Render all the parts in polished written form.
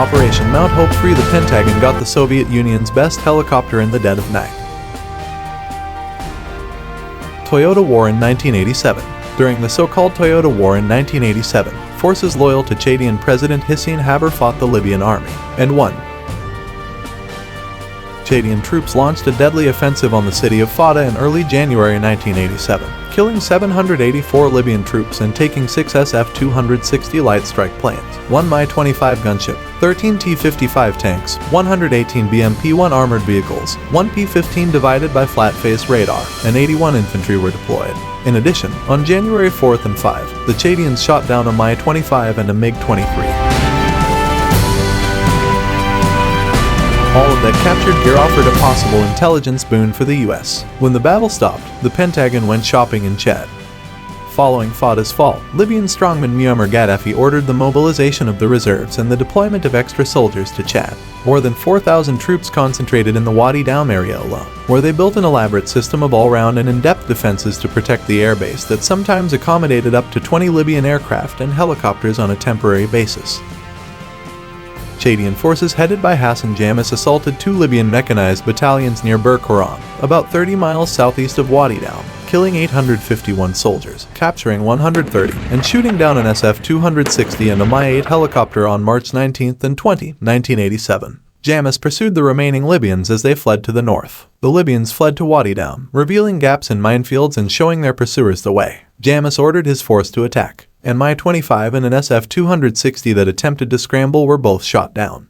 Operation Mount Hope Free, the Pentagon got the Soviet Union's best helicopter in the dead of night. Toyota War in 1987. During the so-called Toyota War in 1987, forces loyal to Chadian President Hissene Habre fought the Libyan army, and won. Chadian troops launched a deadly offensive on the city of Fada in early January 1987, killing 784 Libyan troops and taking 6 SF-260 light strike planes, 1 Mi-25 gunship, 13 T-55 tanks, 118 BMP-1 armored vehicles, 1 P-15 divided by flat-face radar, and 81 infantry were deployed. In addition, on January 4th and 5, the Chadians shot down a Mi-25 and a MiG-23. All of that captured gear offered a possible intelligence boon for the US. When the battle stopped, the Pentagon went shopping in Chad. Following Fada's fall, Libyan strongman Muammar Gaddafi ordered the mobilization of the reserves and the deployment of extra soldiers to Chad. More than 4,000 troops concentrated in the Wadi Doum area alone, where they built an elaborate system of all-round and in-depth defenses to protect the airbase that sometimes accommodated up to 20 Libyan aircraft and helicopters on a temporary basis. Chadian forces headed by Hassan Jamis assaulted 2 Libyan mechanized battalions near Bir Quran, about 30 miles southeast of Wadi Doum, killing 851 soldiers, capturing 130, and shooting down an SF-260 and a Mi-8 helicopter on March 19 and 20, 1987. Jamis pursued the remaining Libyans as they fled to the north. The Libyans fled to Wadi Doum, revealing gaps in minefields and showing their pursuers the way. Jamis ordered his force to attack, and Mi-25 and an SF-260 that attempted to scramble were both shot down.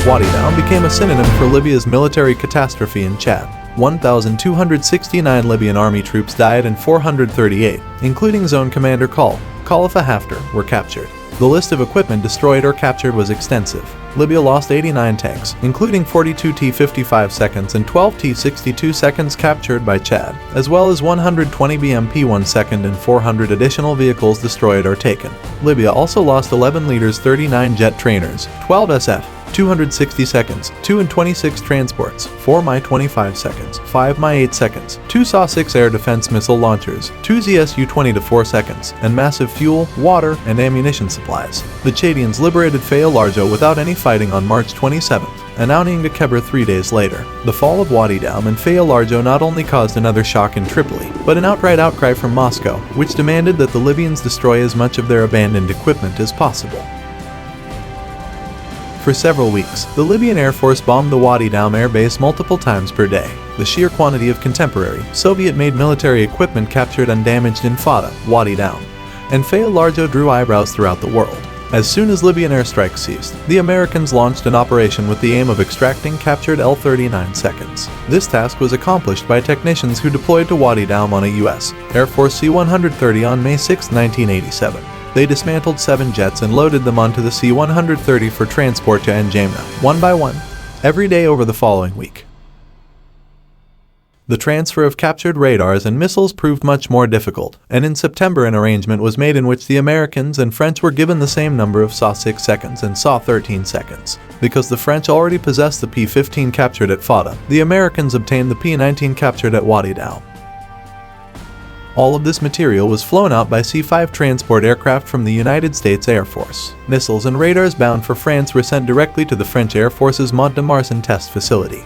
Wadi Doum became a synonym for Libya's military catastrophe in Chad. 1,269 Libyan army troops died and 438, including Zone Commander Khalifa Haftar, were captured. The list of equipment destroyed or captured was extensive. Libya lost 89 tanks, including 42 T-55 seconds and 12 T-62 seconds captured by Chad, as well as 120 BMP-1 second and 400 additional vehicles destroyed or taken. Libya also lost 11 Leaders 39 jet trainers, 12 SF-260 seconds, 2 and 26 transports, 4 Mi-25 seconds, 5 Mi-8 seconds, 2 SA-6 air defense missile launchers, 2 ZSU-20-4 seconds, and massive fuel, water, and ammunition supplies. The Chadians liberated Faya Largeau without any fighting on March 27th, announcing to Kebra 3 days later. The fall of Wadi Doum and Faya Largeau not only caused another shock in Tripoli, but an outright outcry from Moscow, which demanded that the Libyans destroy as much of their abandoned equipment as possible. For several weeks, the Libyan Air Force bombed the Wadi Doum air base multiple times per day. The sheer quantity of contemporary, Soviet-made military equipment captured undamaged in Fada, Wadi Doum, and Faya Largeau drew eyebrows throughout the world. As soon as Libyan airstrikes ceased, the Americans launched an operation with the aim of extracting captured L-39 seconds. This task was accomplished by technicians who deployed to Wadi Doum on a U.S. Air Force C-130 on May 6, 1987. They dismantled 7 jets and loaded them onto the C-130 for transport to N'Djamena, one by one, every day over the following week. The transfer of captured radars and missiles proved much more difficult, and in September an arrangement was made in which the Americans and French were given the same number of SA-6 seconds and SA-13 seconds. Because the French already possessed the P-15 captured at Fada, the Americans obtained the P-19 captured at Wadi Doum. All of this material was flown out by C-5 transport aircraft from the United States Air Force. Missiles and radars bound for France were sent directly to the French Air Force's Mont-de-Marsan test facility.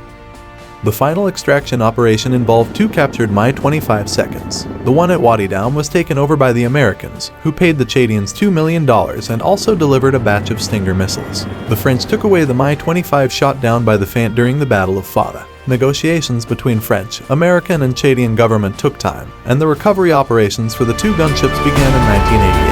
The final extraction operation involved 2 captured Mi-25 seconds. The one at Wadi Doum was taken over by the Americans, who paid the Chadians $2 million and also delivered a batch of Stinger missiles. The French took away the Mi-25 shot down by the Fant during the Battle of Fada. Negotiations between French, American, and Chadian government took time, and the recovery operations for the 2 gunships began in 1988.